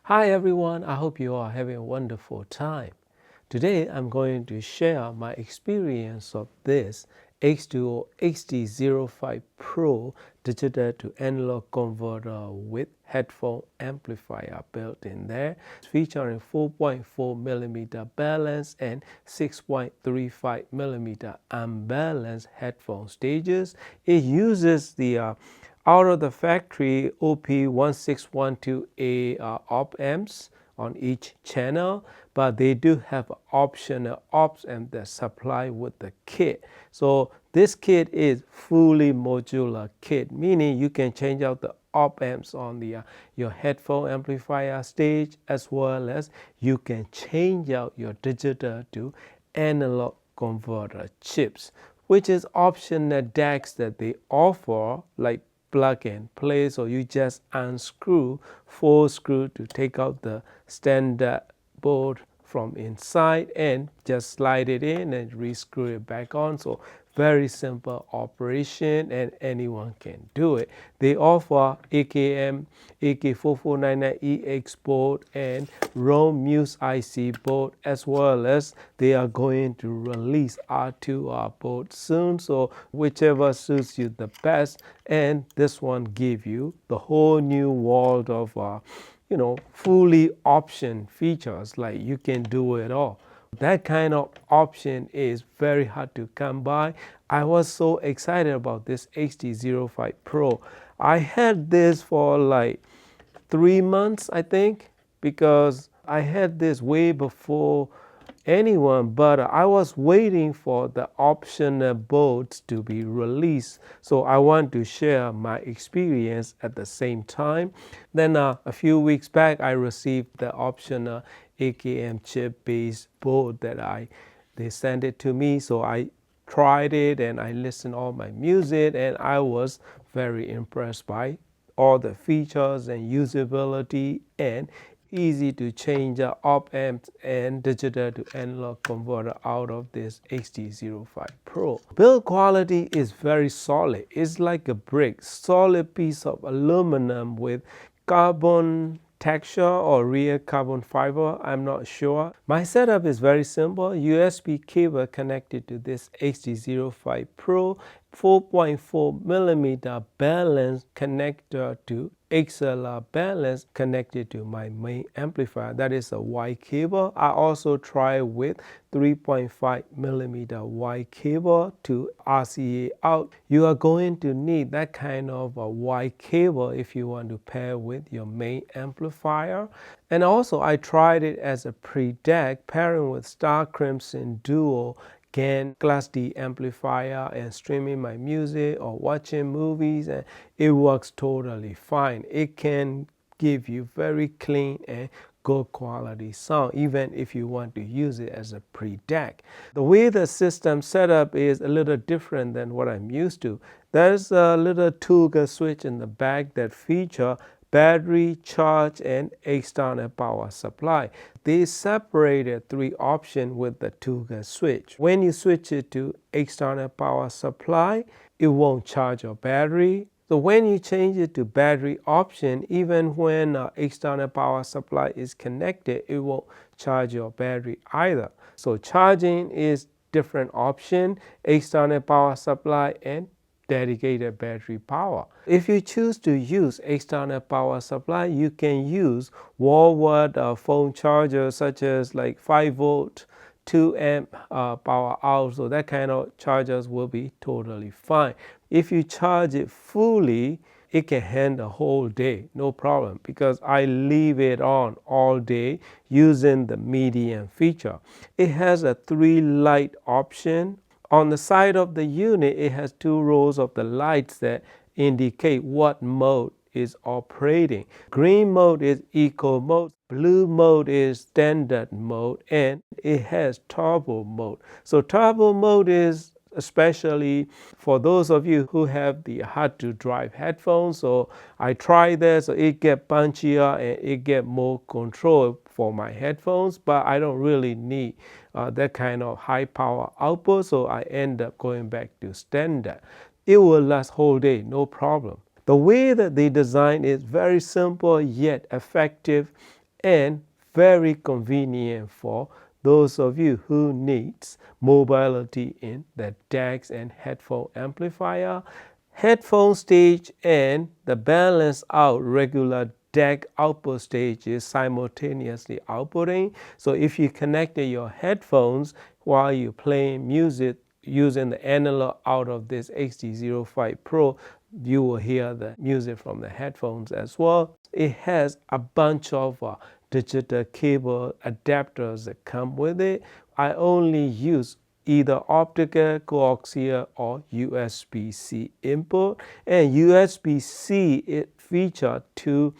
Hi everyone, I hope you are having a wonderful time. Today I'm going to share my experience of this H2O HD05 Pro digital to analog converter with headphone amplifier built in there, featuring 4.4mm balanced and 6.35mm unbalanced headphone stages. It uses the out of the factory OP1612A op amps on each channel, but they do have optional op amp that supply with the kit. So this kit is fully modular kit, meaning you can change out the op amps on the your headphone amplifier stage, as well as you can change out your digital to analog converter chips, which is optional DACs that they offer, like plug and play, so you just unscrew 4 screws to take out the standard board from inside and just slide it in and re-screw it back on. So very simple operation and anyone can do it. They offer AKM AK4499EX board and ROM Muse IC board, as well as they are going to release R2R board soon, so whichever suits you the best. And this one give you the whole new world of fully option features, like you can do it all. That kind of option is very hard to come by. I was so excited about this HD05 Pro. I had this for like 3 months, I think, because I had this way before anyone, but I was waiting for the optional boards to be released. So I want to share my experience at the same time. Then a few weeks back, I received the optional AKM chip-based board that they sent it to me. So I tried it and I listened all my music, and I was very impressed by all the features and usability, and easy to change the op amps and digital to analog converter out of this HD05 Pro. Build quality is very solid. It's like a brick, solid piece of aluminum with carbon texture or real carbon fiber, I'm not sure. My setup is very simple. USB cable connected to this HD05 Pro, 4.4mm balanced connector to XLR balance connected to my main amplifier. That is a Y cable. I also try with 3.5mm Y cable to RCA out. You are going to need that kind of a Y cable if you want to pair with your main amplifier. And also I tried it as a pre-DAC pairing with Star Crimson Duo GAN Class D amplifier and streaming my music or watching movies, and it works totally fine. It can give you very clean and good quality sound, even if you want to use it as a pre-DAC. The way the system setup is a little different than what I'm used to. There's a little toggle switch in the back that feature battery, charge, and external power supply. They separated 3 options with the toggle switch. When you switch it to external power supply, it won't charge your battery. So when you change it to battery option, even when external power supply is connected, it won't charge your battery either. So charging is different option, external power supply and dedicated battery power. If you choose to use external power supply, you can use wall-wart phone chargers such as like 5V, 2A power out, so that kind of chargers will be totally fine. If you charge it fully, it can handle a whole day, no problem, because I leave it on all day using the medium feature. It has a 3 light option. On the side of the unit, it has 2 rows of the lights that indicate what mode is operating. Green mode is eco mode, blue mode is standard mode, and it has turbo mode. So turbo mode is especially for those of you who have the hard to drive headphones. So I tried that, so it get punchier and it get more control for my headphones, but I don't really need that kind of high power output, so I end up going back to standard. It will last whole day, no problem. The way that they design is very simple yet effective, and very convenient for those of you who needs mobility in the DACs and headphone amplifier, headphone stage, and the balance out regular DAC output stage is simultaneously outputting. So if you connected your headphones while you're playing music using the analog out of this HD05 Pro, you will hear the music from the headphones as well. It has a bunch of digital cable adapters that come with it. I only use either optical, coaxial, or USB-C input. And USB-C, it features two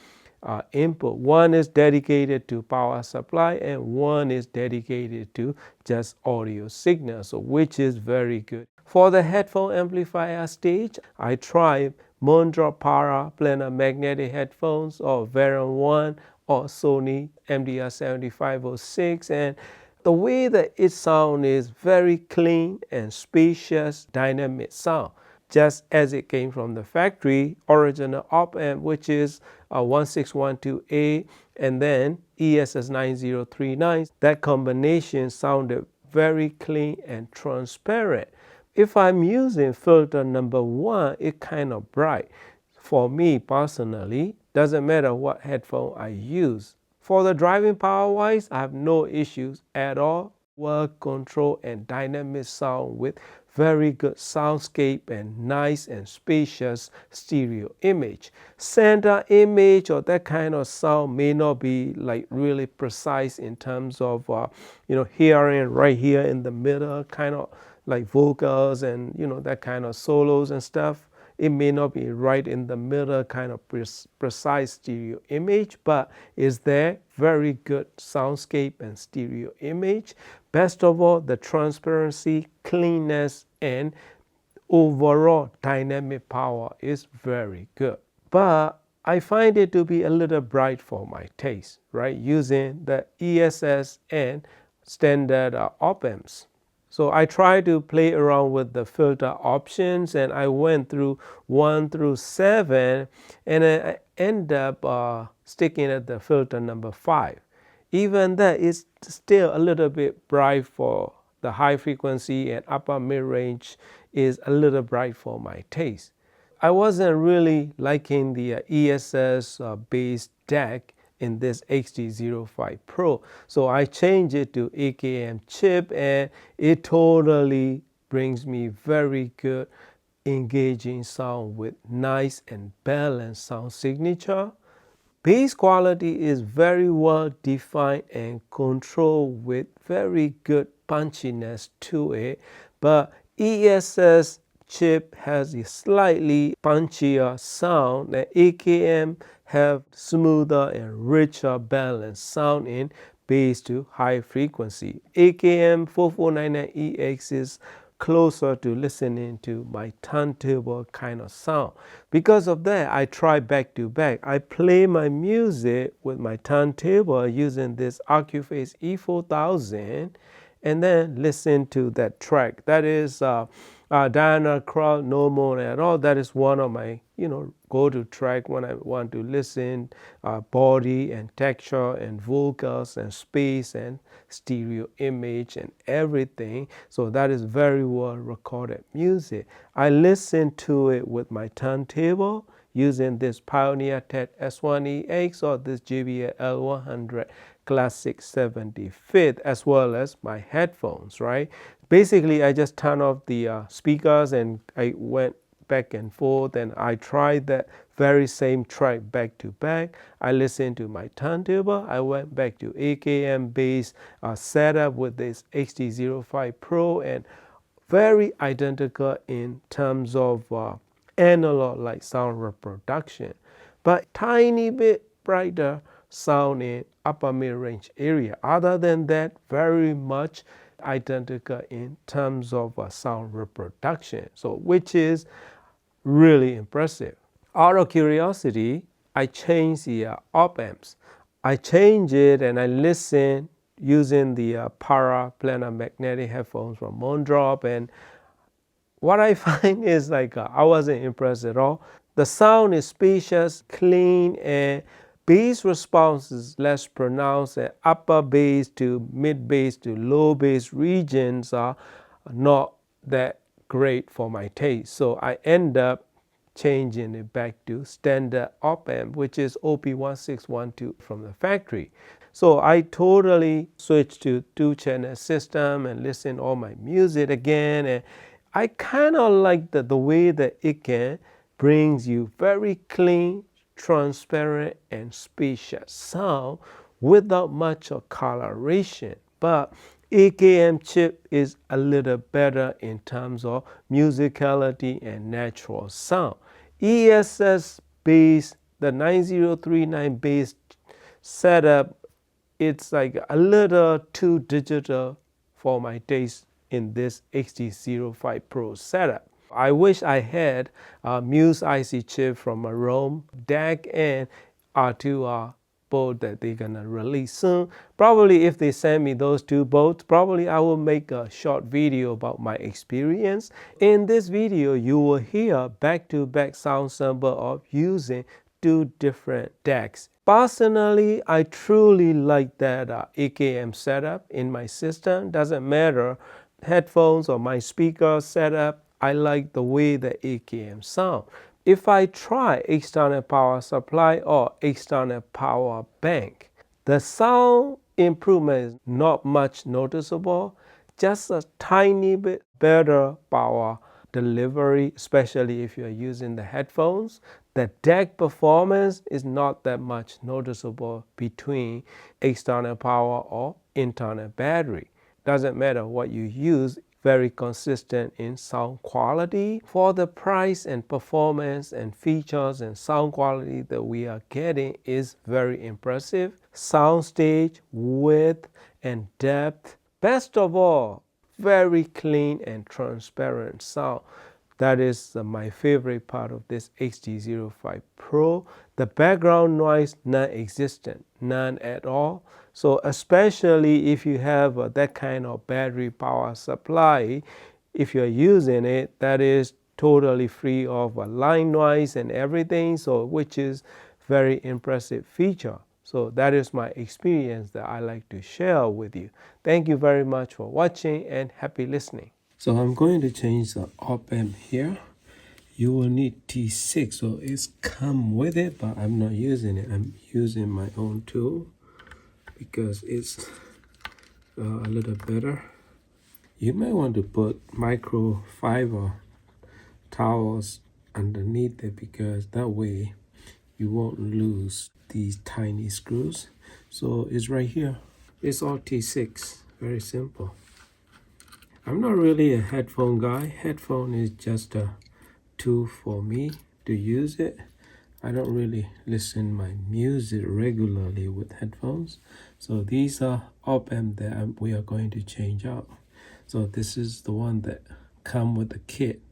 input. One is dedicated to power supply and one is dedicated to just audio signal, so which is very good. For the headphone amplifier stage, I tried Mondro Para planar magnetic headphones or Varon 1 or Sony MDR7506, and the way that it sounds is very clean and spacious, dynamic sound, just as it came from the factory original op amp, which is a 1612A and then ESS 9039. That combination sounded very clean and transparent. If I'm using filter number 1, it kind of bright. For me personally, doesn't matter what headphone I use. For the driving power wise, I have no issues at all. Well control and dynamic sound with very good soundscape and nice and spacious stereo image. Center image or that kind of sound may not be like really precise in terms of hearing right here in the middle, kind of like vocals and that kind of solos and stuff. It may not be right in the middle kind of precise stereo image, but is there very good soundscape and stereo image. Best of all, the transparency, cleanness, and overall dynamic power is very good. But I find it to be a little bright for my taste, right? Using the ESS and standard op amps. So I tried to play around with the filter options and I went through 1 through 7 and I end up sticking at the filter number 5. Even that is still a little bit bright for the high frequency and upper mid-range is a little bright for my taste. I wasn't really liking the ESS based DAC in this HD05 Pro. So I changed it to AKM chip and it totally brings me very good engaging sound with nice and balanced sound signature. Bass quality is very well defined and controlled with very good punchiness to it, but ESS chip has a slightly punchier sound and AKM have smoother and richer balanced sound in bass to high frequency. AKM 4499EX is closer to listening to my turntable kind of sound. Because of that, I try back to back. I play my music with my turntable using this Accuphase E4000 and then listen to that track. That is Diana Krall, No More at All. That is one of my go-to track when I want to listen body and texture and vocals and space and stereo image and everything. So that is very well recorded music. I listen to it with my turntable using this Pioneer TED S1EX or this JBL L100 Classic 75th as well as my headphones, right? Basically, I just turn off the speakers and I went back and forth and I tried that very same track back to back. I listened to my turntable. I went back to AKM based setup with this HD05 Pro and very identical in terms of analog like sound reproduction, but tiny bit brighter sound in upper mid-range area. Other than that, very much identical in terms of sound reproduction, so which is really impressive. Out of curiosity, I changed the op amps. I changed it and I listened using the Para planar magnetic headphones from Mondrop, and what I find is like I wasn't impressed at all. The sound is spacious, clean, and bass response is less pronounced, and upper bass to mid bass to low bass regions are not that great for my taste. So I end up changing it back to standard op amp, which is OP1612 from the factory. So I totally switched to 2-channel system and listen all my music again, and I kind of like the way that it can brings you very clean, transparent, and spacious sound without much of coloration. But AKM chip is a little better in terms of musicality and natural sound. ESS based, the 9039 based setup, it's like a little too digital for my taste in this HD05 Pro setup. I wish I had a Muse IC chip from a Rome DAC and R2R board that they're gonna release soon. Probably if they send me those two boards, probably I will make a short video about my experience. In this video, you will hear back-to-back sound sample of using two different DACs. Personally, I truly like that AKM setup in my system. Doesn't matter headphones or my speaker setup, I like the way the AKM sound. If I try external power supply or external power bank, the sound improvement is not much noticeable, just a tiny bit better power delivery, especially if you're using the headphones. The DAC performance is not that much noticeable between external power or internal battery. Doesn't matter what you use, very consistent in sound quality. For the price and performance and features and sound quality that we are getting is very impressive. Soundstage, width and depth. Best of all, very clean and transparent sound. That is my favorite part of this HD05 Pro. The background noise, non-existent, none at all. So especially if you have that kind of battery power supply, if you're using it, that is totally free of line noise and everything, so which is very impressive feature. So that is my experience that I like to share with you. Thank you very much for watching and happy listening. So I'm going to change the op amp here. You will need T6, so it's come with it, but I'm not using it. I'm using my own tool because it's a little better. You may want to put microfiber towels underneath it because that way you won't lose these tiny screws. So it's right here. It's all T6, very simple. I'm not really a headphone guy. Headphone is just a tool for me to use it. I don't really listen my music regularly with headphones. So these are op amp that we are going to change out. So this is the one that come with the kit.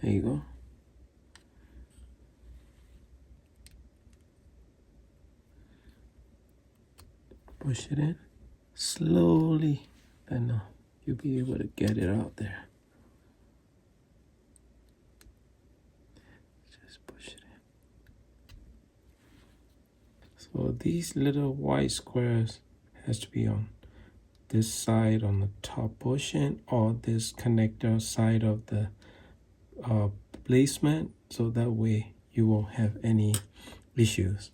There you go. Push it in slowly, and you'll be able to get it out there. Just push it in. So these little white squares has to be on this side on the top portion or this connector side of the placement, so that way you won't have any issues.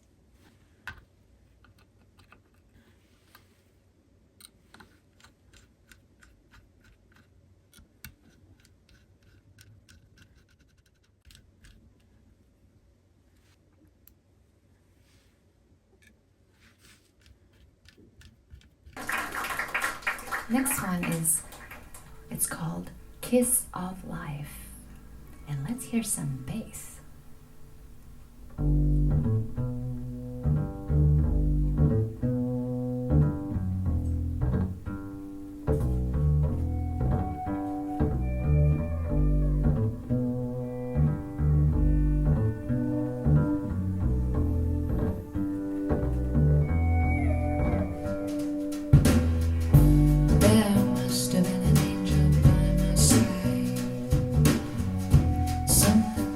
Next one it's called Kiss of Life. And let's hear some bass.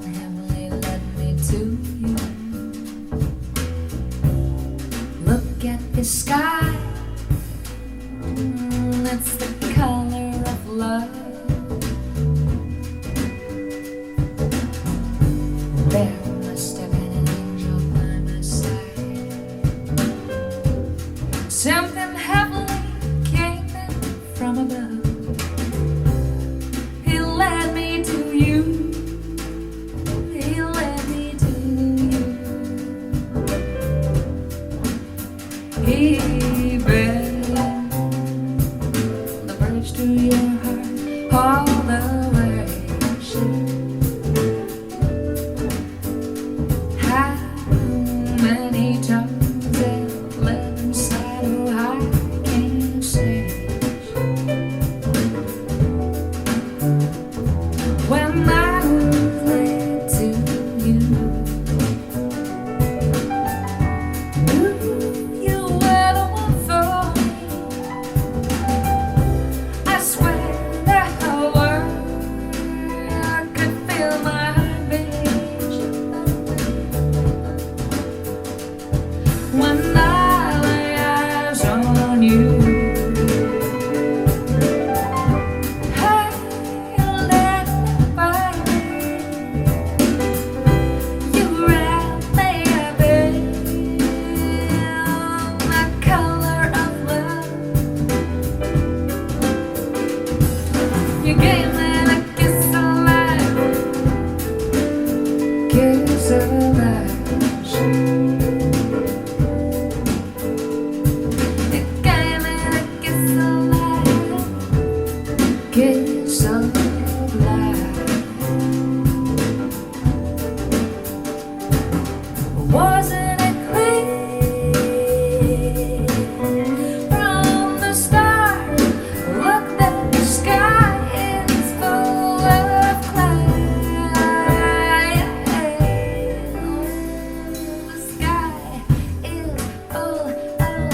Heavenly sky. It's the color of love. There must have been an angel by my side. Something heavenly came in from above. He led me to you. He led me to you. He bent the bridge to your heart all the way. How many times I've lived inside, oh, I can't say. When I was led to you, you were the one for me. I swear that I could feel my heart beat when I lay eyes on you. Hey, let me find you wrap me up in the color of love. You gave me a kiss of life, kiss of life. You gave me a kiss of life, kiss of life. Wasn't it clear from the start? Look at the sky, it's full of clouds. The sky is full of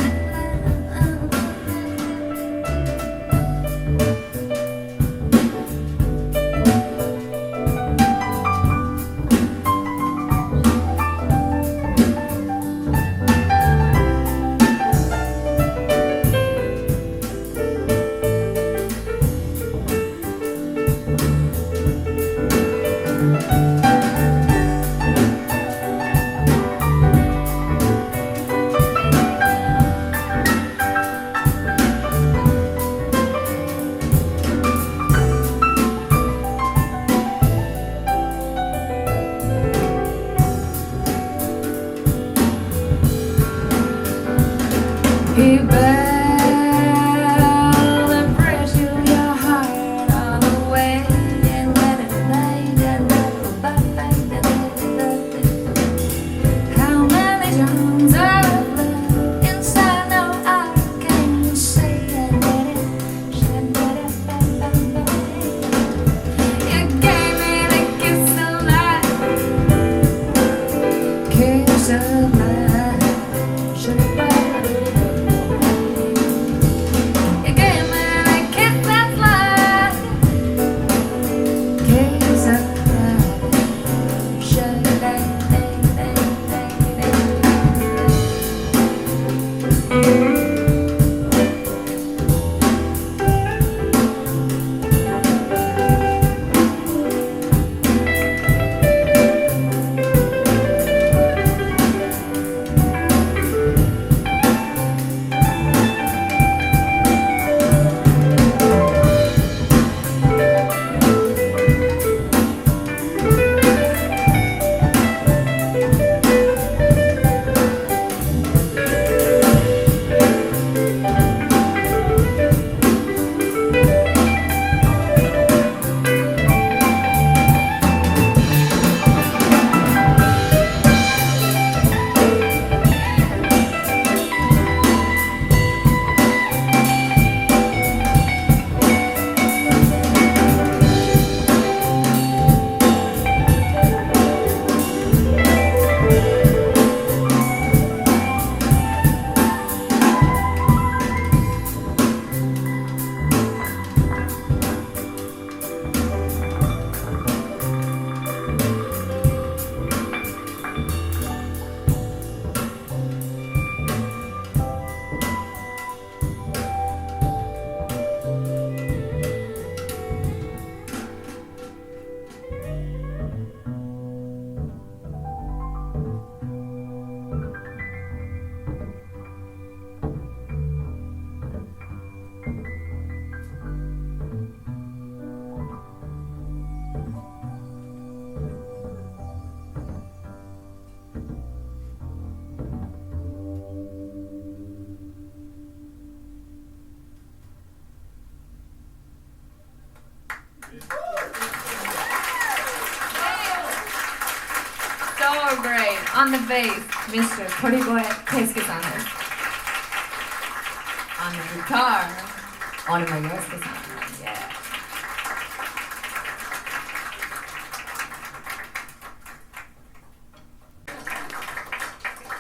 He bent the bridge to your heart all the way and let it lay. How many times I've lived inside, no, I can't say it. You gave me the kiss of life, kiss of life. On the bass, Mr. Torigoe Keisuke-san. On the guitar, Onima Yosuke-san. Yeah.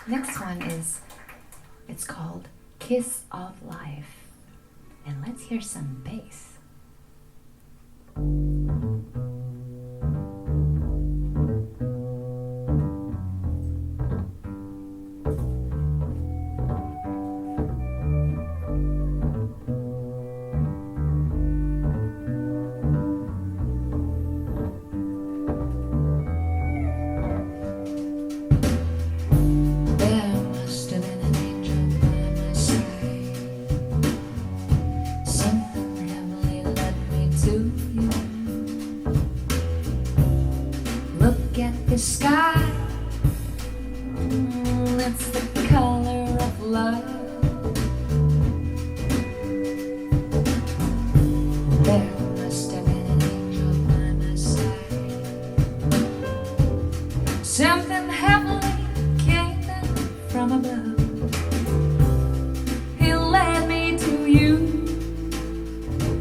Next one is, it's called Kiss of Life. And let's hear some bass. The sky, it's the color of love. There must have been an angel by my side. Something heavenly came down from above. He led me to you.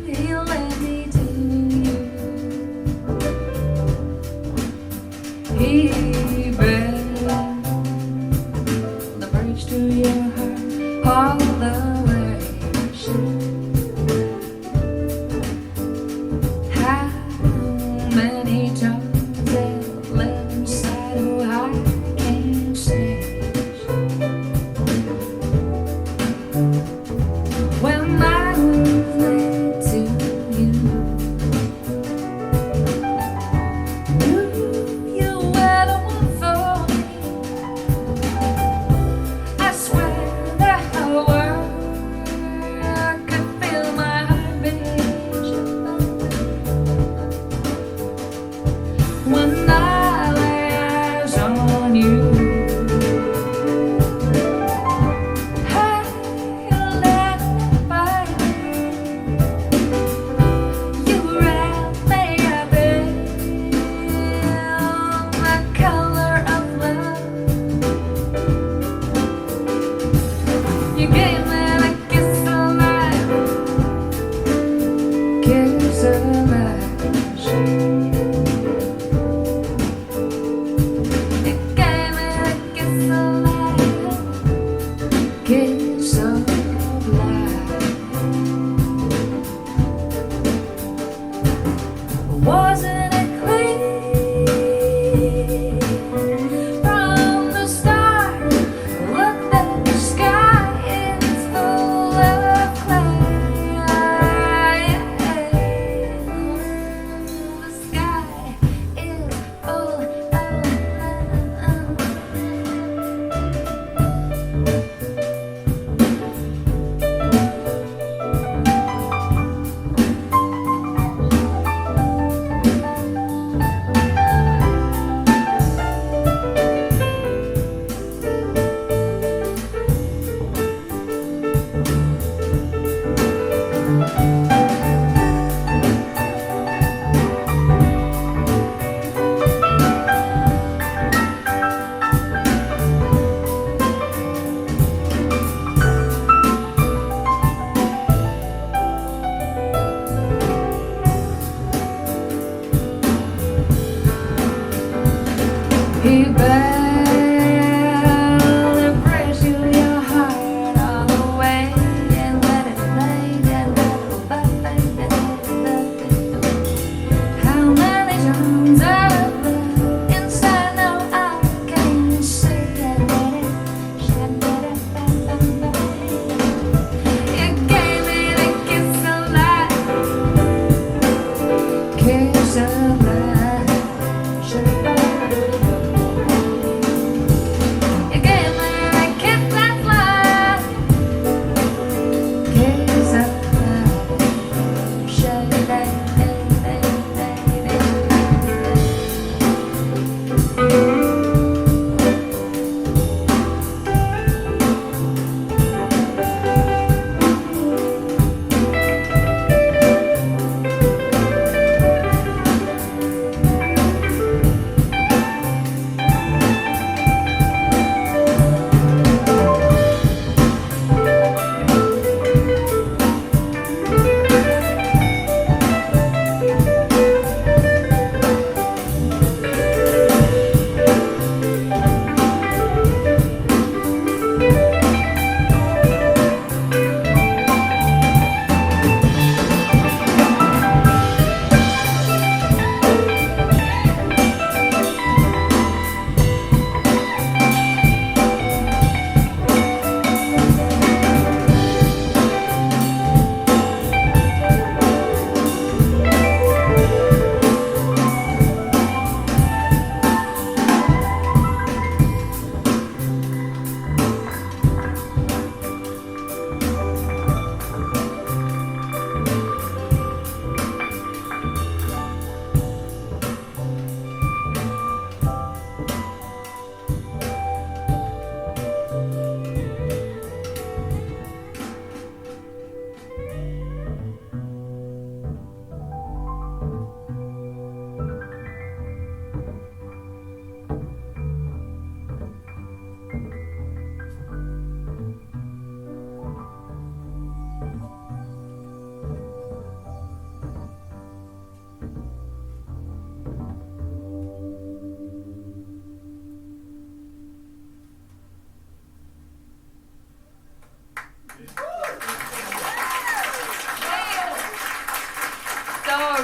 He led me to you. He brought the bridge to your heart all the way. How many times I've lived inside, oh, I can't say. When I was led to you, the world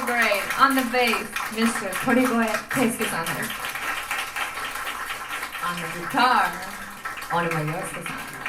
great. On the bass, Mr. Torigoe Keisuke-san. On the guitar, Onuma Yosuke-san.